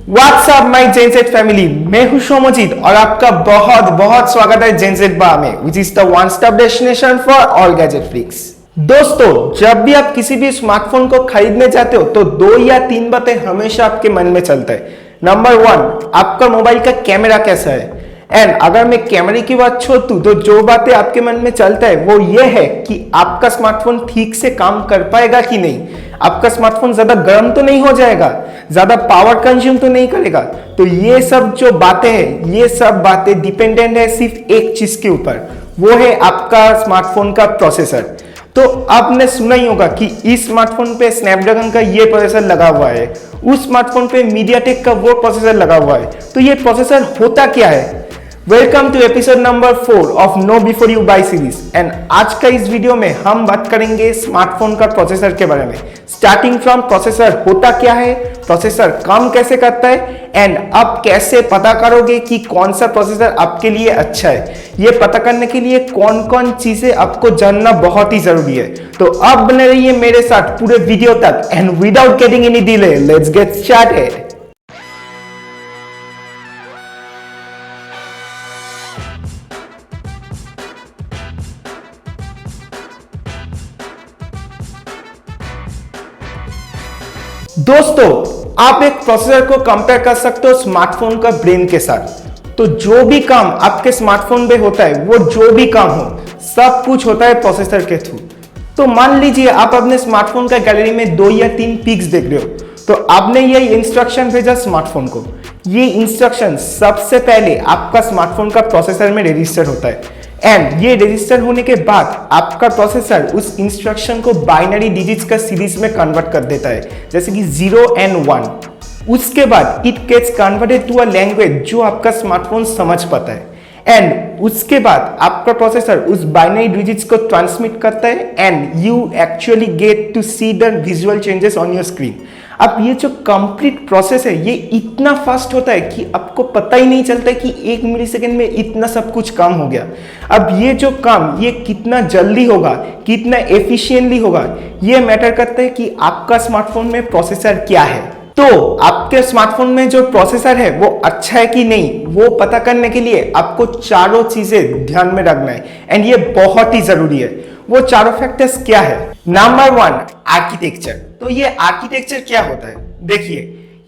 WhatsApp my genset family, मैं हूं शोमजीत और आपका बहुत बहुत स्वागत है जेनसेट बार में, which is the one stop destination for all gadget freaks. दोस्तों, जब भी आप किसी भी स्मार्टफोन को खरीदने जाते हो तो 2 या 3 बातें हमेशा आपके मन में चलता है। नंबर 1, आपका मोबाइल का कैमरा कैसा है। एंड अगर मैं कैमरे की बात छोड़ूं तो जो बातें आपके मन में चलता है वो ये है कि आपका स्मार्टफोन ठीक से काम कर पाएगा कि नहीं, आपका स्मार्टफोन ज्यादा गर्म तो नहीं हो जाएगा, ज्यादा पावर कंज्यूम तो नहीं करेगा। तो ये सब जो बातें हैं, ये सब बातें डिपेंडेंट है सिर्फ एक चीज के ऊपर, वो है आपका स्मार्टफोन का प्रोसेसर। तो आपने सुना ही होगा कि इस स्मार्टफोन पे स्नैपड्रैगन का ये प्रोसेसर लगा हुआ है, उस स्मार्टफोन पे मीडियाटेक का वो प्रोसेसर लगा हुआ है। तो ये प्रोसेसर होता क्या है? Welcome to episode number 4 of know before you buy series. And आज का इस वीडियो में हम बात करेंगे स्मार्टफोन का प्रोसेसर के बारे में, स्टार्टिंग फ्रॉम प्रोसेसर होता क्या है, प्रोसेसर काम कैसे करता है, एंड अब कैसे पता करोगे कि कौन सा प्रोसेसर आपके लिए अच्छा है। ये पता करने के लिए कौन कौन चीजें आपको जानना बहुत ही जरूरी है। तो अब बने रहिए मेरे साथ पूरे वीडियो तक, and without getting any delay let's get started. दोस्तों, आप एक प्रोसेसर को कंपेयर कर सकते हो स्मार्टफोन का ब्रेन के साथ। तो जो भी काम आपके स्मार्टफोन में होता है, वो जो भी काम हो, सब कुछ होता है प्रोसेसर के थ्रू। तो मान लीजिए आप अपने स्मार्टफोन का गैलरी में 2 या 3 पिक्स देख रहे हो, तो आपने ये इंस्ट्रक्शन भेजा स्मार्टफोन को। ये इंस्ट्रक्शन सबसे पहले आपका स्मार्टफोन का प्रोसेसर में रजिस्टर होता है, एंड ये रजिस्टर होने के बाद आपका प्रोसेसर उस इंस्ट्रक्शन को बाइनरी डिजिट्स का सीरीज में कन्वर्ट कर देता है, जैसे कि 0 and 1। उसके बाद it gets converted to a language जो आपका स्मार्टफोन समझ पाता है, एंड उसके बाद आपका प्रोसेसर उस बाइनरी डिजिट्स को ट्रांसमिट करता है, and you actually get to see the visual changes on your screen. अब ये जो कंप्लीट प्रोसेस है, ये इतना फास्ट होता है कि आपको पता ही नहीं चलता कि 1 मिलीसेकंड में इतना सब कुछ काम हो गया। अब ये जो काम ये कितना जल्दी होगा, कितना एफिशिएंटली होगा, ये मैटर करता है कि आपका स्मार्टफोन में प्रोसेसर क्या है। तो आपके स्मार्टफोन में जो प्रोसेसर है वो अच्छा है कि नहीं, वो पता करने के लिए आपको चारों चीजें ध्यान में रखना है, एंड ये बहुत ही जरूरी है। वो चारों फैक्टर्स क्या है? Number 1, architecture. तो ये आर्किटेक्चर क्या होता है? देखिए,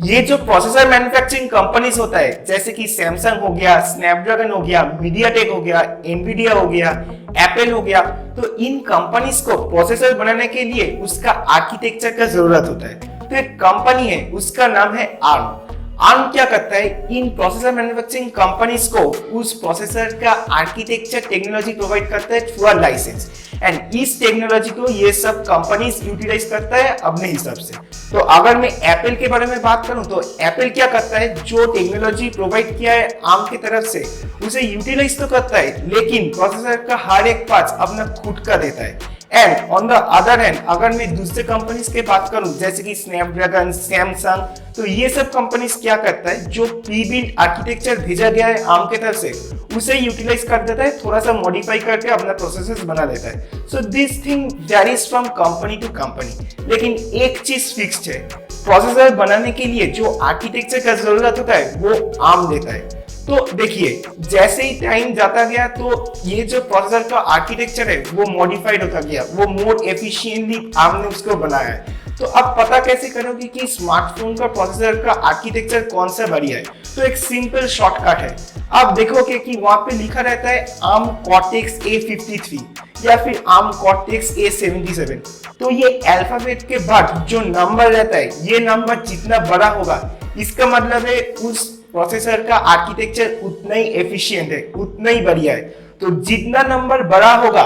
ये जो प्रोसेसर मैन्युफैक्चरिंग कंपनीज होता है, जैसे कि सैमसंग हो गया, स्नैपड्रैगन हो गया, मीडियाटेक हो गया, एनवीडिया हो गया, एप्पल हो गया, तो इन कंपनीज को प्रोसेसर बनाने के लिए उसका आर्किटेक्चर का जरूरत होता है। तो एक कंपनी है, उसका नाम है आर्म। आर्म क्या करता है? इन प्रोसेसर मैन्युफैक्चरिंग कंपनीज को उस प्रोसेसर का आर्किटेक्चर टेक्नोलॉजी प्रोवाइड करता है थ्रू अ लाइसेंस, एंड इस टेक्नोलॉजी को ये सब कंपनीज यूटिलाइज करता है अपने हिसाब से। तो अगर मैं एप्पल के बारे में बात करूं तो एप्पल क्या करता है? जो टेक्नोलॉजी प्रोवाइड किया है आर्म की तरफ से, उसे यूटिलाइज तो करता है, लेकिन प्रोसेसर का हर एक पार्ट अपना खुद का देता है। And on the other hand, अगर मैं दूसरे कंपनीज की बात करूं जैसे कि स्नैपड्रैगन, सैमसंग, तो ये सब कंपनीज क्या करता है? जो प्री बिल्ट आर्किटेक्चर भेजा गया है आर्म की तरफ से, उसे यूटिलाइज कर देता है, थोड़ा सा मॉडिफाई करके अपना प्रोसेसर्स बना देता है। So this thing varies from company to company, लेकिन एक चीज फिक्स्ड है, प्रोसेसर बनाने के लिए जो आर्किटेक्चर का जरूरत होता है वो आर्म देता है। तो देखिए, जैसे ही टाइम जाता गया तो ये जो प्रोसेसर का आर्किटेक्चर है वो मॉडिफाइड होता गया, वो मोर एफिशिएंटली आपने उसको बनाया है। तो अब पता कैसे करोगे कि स्मार्टफोन का प्रोसेसर का आर्किटेक्चर कौन सा बढ़िया है? तो एक सिंपल शॉर्टकट है। आप देखोगे कि वहां पे लिखा रहता है ARM Cortex A53 या फिर ARM Cortex A77। तो ये अल्फाबेट के बाद जो नंबर रहता है, ये नंबर जितना बड़ा होगा, इसका मतलब है उस प्रोसेसर का आर्किटेक्चर उतना ही एफिशिएंट है, उतना ही बढ़िया है। तो जितना नंबर बड़ा होगा,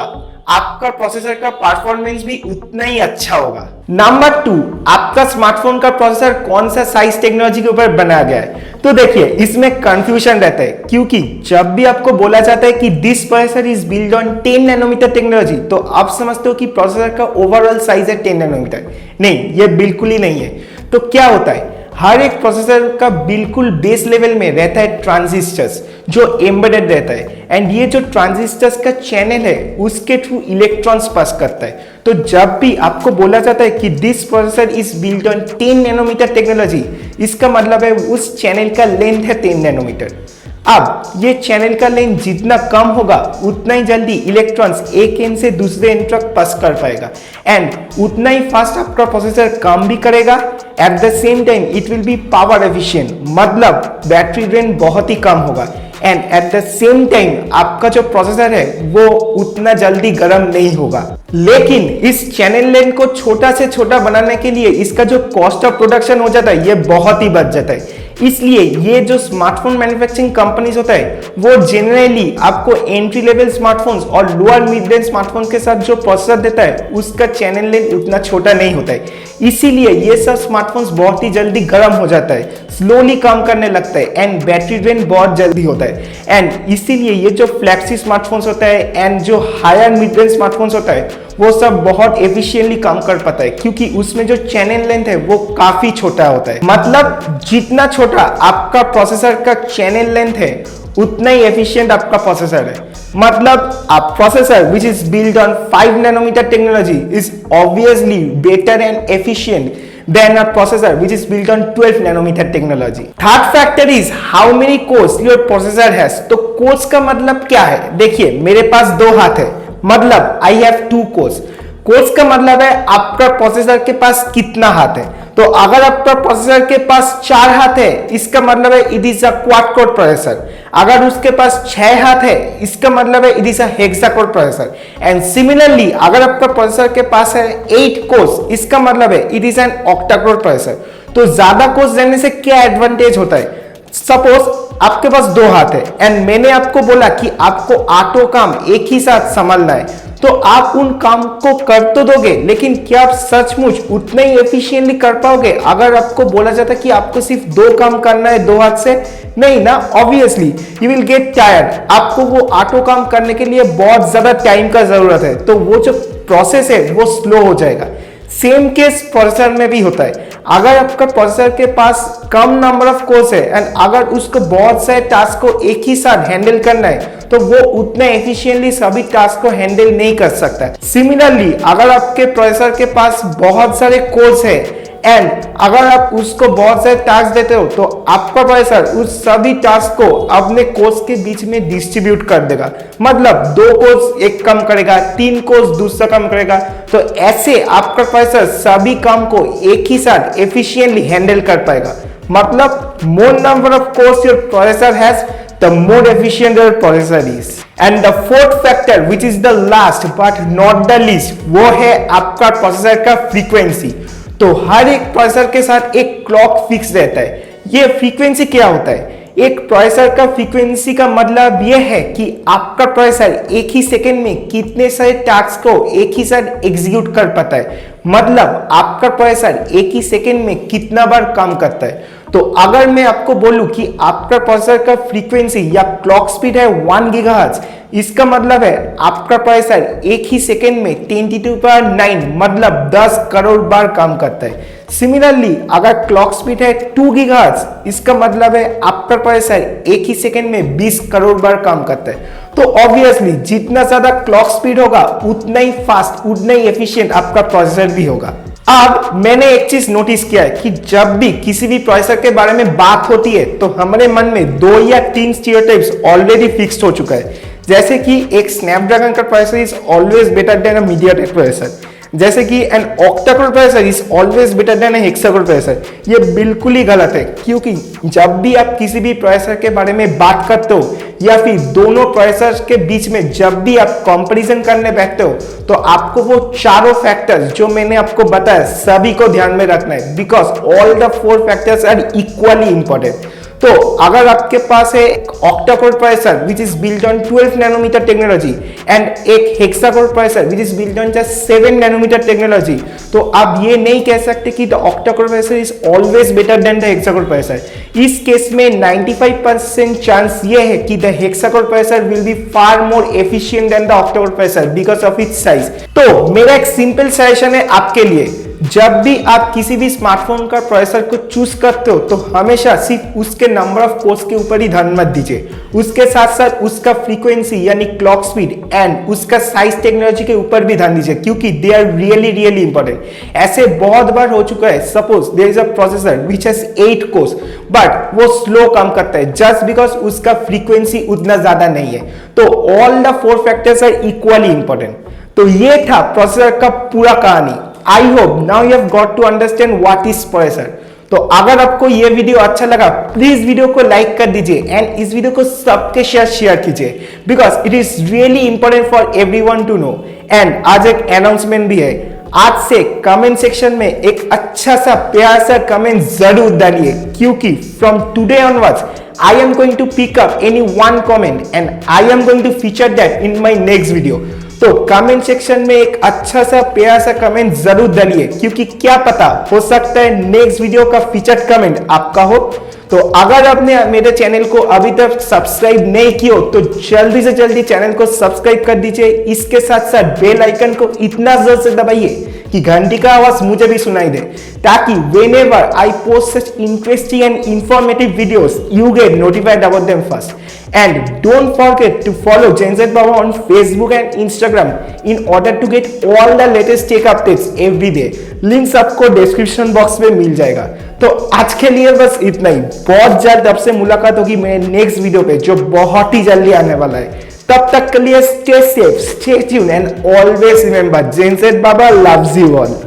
आपका प्रोसेसर का परफॉर्मेंस भी उतना ही अच्छा होगा। नंबर 2, आपका स्मार्टफोन का प्रोसेसर कौन सा साइज टेक्नोलॉजी के ऊपर बनाया गया है? तो देखिए, इसमें कंफ्यूजन रहता है, क्योंकि जब भी आपको बोला जाता है कि this processor is build on 10 nanometre technology, तो आप समझते हो कि प्रोसेसर का ओवरऑल साइज है 10 नैनोमीटर। नहीं, ये बिल्कुल ही नहीं है। तो क्या होता है? हर एक प्रोसेसर का बिल्कुल बेस लेवल में रहता है ट्रांजिस्टर्स जो एम्बेडेड रहता है, एंड ये जो ट्रांजिस्टर्स का चैनल है उसके थ्रू इलेक्ट्रॉन्स पास करता है। तो जब भी आपको बोला जाता है कि this processor is built on 10 nanometre technology, इसका मतलब है उस चैनल का लेंथ है 10 नैनोमीटर। अब ये चैनल का लेंथ जितना कम होगा उतना ही जल्दी इलेक्ट्रॉन्स एक एंड से दूसरे एंड तक पास कर पाएगा, एंड उतना ही फास्ट आपका प्रोसेसर काम भी करेगा। At the same time it will be power efficient, मतलब बैटरी ड्रेन बहुत ही कम होगा, and at the same time आपका जो प्रोसेसर है वो उतना जल्दी गर्म नहीं होगा। लेकिन इस चैनल लेंथ को छोटा से छोटा बनाने के लिए इसका जो कॉस्ट ऑफ प्रोडक्शन हो जाता है ये बहुत ही बच जाता है। इसलिए ये जो स्मार्टफोन मैन्युफैक्चरिंग कंपनीज होता है वो जनरली आपको एंट्री लेवल स्मार्टफोन्स और लोअर मिड रेंज स्मार्टफोन के साथ जो प्रोसेसर देता है उसका चैनल लेंथ उतना छोटा नहीं होता है। इसीलिए ये सब स्मार्टफोन्स बहुत ही जल्दी गर्म हो जाता है, स्लोली काम करने लगता है, एंड बैटरी ड्रेन बहुत जल्दी होता है। एंड इसीलिए ये जो फ्लैगशिप स्मार्टफोन्स होता है एंड जो हायर मिड रेंज स्मार्टफोन्स होता है वो सब बहुत एफिशिएंटली काम कर पाता है, क्योंकि उसमें जो चैनल लेंथ है वो काफी छोटा होता है। मतलब जितना छोटा आपका प्रोसेसर का चैनल लेंथ है उतना ही एफिशिएंट आपका प्रोसेसर है। मतलब a processor which is built on 5 nanometer technology is obviously better and efficient than a processor which is built on 12 nanometer technology. Third factor is how many cores your processor has. तो cores का मतलब क्या है? देखिए मेरे पास 2 हाथ है, मतलब I have 2 cores. कोर्स का मतलब है आपका प्रोसेसर के पास कितना हाथ है। तो अगर आपका प्रोसेसर के पास 4 हाथ है इसका मतलब है it is a quad core processor. अगर उसके पास 6 हाथ है इसका मतलब है it is a hexa core processor. And similarly अगर आपका प्रोसेसर के पास है 8 कोर्स इसका मतलब है it is an octa core processor. तो ज्यादा कोर्स देने से क्या एडवांटेज होता है? सपोज आपके पास 2 हाथ है एंड मैंने आपको बोला कि आपको 8 काम एक ही साथ संभालना है, तो आप उन काम को कर तो दोगे, लेकिन क्या आप सचमुच उतना ही एफिशिएंटली कर पाओगे अगर आपको बोला जाता कि आपको सिर्फ 2 काम करना है 2 हाथ से? नहीं ना, obviously you will get tired. आपको वो 8 काम करने के लिए बहुत ज्यादा टाइम का जरूरत है, तो वो जो प्रोसेस है वो स्लो हो जाएगा। सेम केस प्रोसेसर में भी होता है। अगर आपका प्रोसेसर के पास कम नंबर ऑफ कोर्स है एंड अगर उसको बहुत सारे टास्क को एक ही साथ हैंडल करना है तो वो उतना एफिशिएंटली सभी टास्क को हैंडल नहीं कर सकता। सिमिलरली अगर आपके प्रोसेसर के पास बहुत सारे कोर्स है एंड अगर आप उसको बहुत सारे टास्क देते हो तो आपका प्रोसेसर उस सभी टास्क को अपने कोर्स के बीच में डिस्ट्रीब्यूट कर देगा। मतलब 2 कोर्स एक काम करेगा, 3 कोर्स दूसरा काम करेगा, तो ऐसे आपका प्रोसेसर सभी काम को एक ही साथ एफिशिएंटली हैंडल कर पाएगा। मतलब मोर number of course your processor has the more efficient your processor is. And the fourth factor which is the last but not the least वो है आपका प्रोसेसर का फ्रीक्वेंसी। तो हर एक प्रोसेसर के साथ एक क्लॉक फिक्स रहता है। ये फ्रीक्वेंसी क्या होता है? एक प्रोसेसर का फ्रीक्वेंसी का मतलब यह है कि आपका प्रोसेसर एक ही सेकंड में कितने सारे टास्क को एक ही साथ एग्जीक्यूट कर पाता है। मतलब आपका प्रोसेसर एक ही सेकंड में कितना बार काम करता है। तो अगर मैं आपको बोलूं कि आपका प्रोसेसर का फ्रीक्वेंसी या क्लॉक स्पीड है 1 गीगाहर्ट्ज, इसका मतलब है आपका प्रोसेसर एक ही सेकंड में 10⁹ मतलब 10 करोड़ बार काम करता है। सिमिलरली अगर क्लॉक स्पीड है 2 गीगाहर्ट्ज, इसका मतलब है आपका प्रोसेसर एक ही सेकंड में 20 करोड़ बार काम करता है। तो ऑब्वियसली जितना ज्यादा क्लॉक स्पीड होगा उतना ही फास्ट, उतना ही एफिशिएंट आपका प्रोसेसर भी होगा। अब मैंने एक चीज नोटिस किया है कि जब भी किसी भी प्रोसेसर के बारे में बात होती है तो हमारे मन में 2 या 3 स्टीरियोटाइप्स ऑलरेडी फिक्स्ड हो चुका है। जैसे कि एक स्नैपड्रैगन का processor is always better than a MediaTek processor, जैसे कि an octa core processor is always better than a hexa core processor. ये बिल्कुल ही गलत है, क्योंकि जब भी आप किसी भी प्रोसेसर के बारे में बात करते हो या फिर दोनों प्रोसेसर के बीच में जब भी आप कंपैरिजन करने बैठते हो तो आपको वो चारों फैक्टर्स जो मैंने आपको बताया सभी को ध्यान में रखना है, because all the 4 factors are equally important. तो अगर आपके पास है octa core processor which is built on 12 nanometer technology and एक hexa core processor which is built on just 7 nanometer technology, तो आप ये नहीं कह सकते कि the octa core processor is always better than the hexa core processor. इस case में 95% चांस ये है कि the hexa core processor will be far more efficient then the octa core processor because of its size. तो मेरा एक simple suggestion है आपके लिए, जब भी आप किसी भी स्मार्टफोन का प्रोसेसर को चूज करते हो तो हमेशा सिर्फ उसके नंबर ऑफ कोर्स के ऊपर ही ध्यान मत दीजिए, उसके साथ साथ उसका फ्रीक्वेंसी यानी क्लॉक स्पीड एंड उसका साइज टेक्नोलॉजी के ऊपर भी ध्यान दीजिए, क्योंकि they are really really important. ऐसे बहुत बार हो चुका है, suppose there is a processor which has 8 cores but वो स्लो काम करता है जस्ट बिकॉज उसका फ्रीक्वेंसी उतना ज्यादा नहीं है। तो all the 4 factors are equally important. तो ये था प्रोसेसर का पूरा कहानी। I hope now you have got to understand what is processor. तो अगर आपको ये वीडियो अच्छा लगा प्लीज वीडियो को लाइक कर दीजिए एंड इस वीडियो को सबके शेयर कीजिए, because it is really important for everyone to know. And आज एक अनाउंसमेंट भी है, आज से कमेंट सेक्शन में एक अच्छा सा प्यारा सा कमेंट जरूर डालिए, क्योंकि from today onwards I am going to pick up any one comment and I am going to feature that in my next video। तो कमेंट सेक्शन में एक अच्छा सा प्यारा सा कमेंट जरूर डालिए, क्योंकि क्या पता हो सकता है नेक्स्ट वीडियो का फीचर्ड कमेंट आपका हो। तो अगर आपने मेरे चैनल को अभी तक सब्सक्राइब नहीं किया हो तो जल्दी से जल्दी चैनल को सब्सक्राइब कर दीजिए। इसके साथ साथ बेल आइकन को इतना जोर से दबाइए कि घंटी का आवाज मुझे भी सुनाई दे, ताकि whenever I post such interesting and informative videos you get notified about them first। And don't forget to follow Gen Z Baba on Facebook and Instagram in order to get all the latest tech updates every day। Links आपको description box में मिल जाएगा। तो आज के लिए बस इतना ही। बहुत जल्द आपसे मुलाकात होगी मेरे नेक्स्ट वीडियो पे, जो बहुत ही जल्दी आने वाला है। तब तक के लिए stay safe, stay tune and always remember, Gen Z Baba loves you all.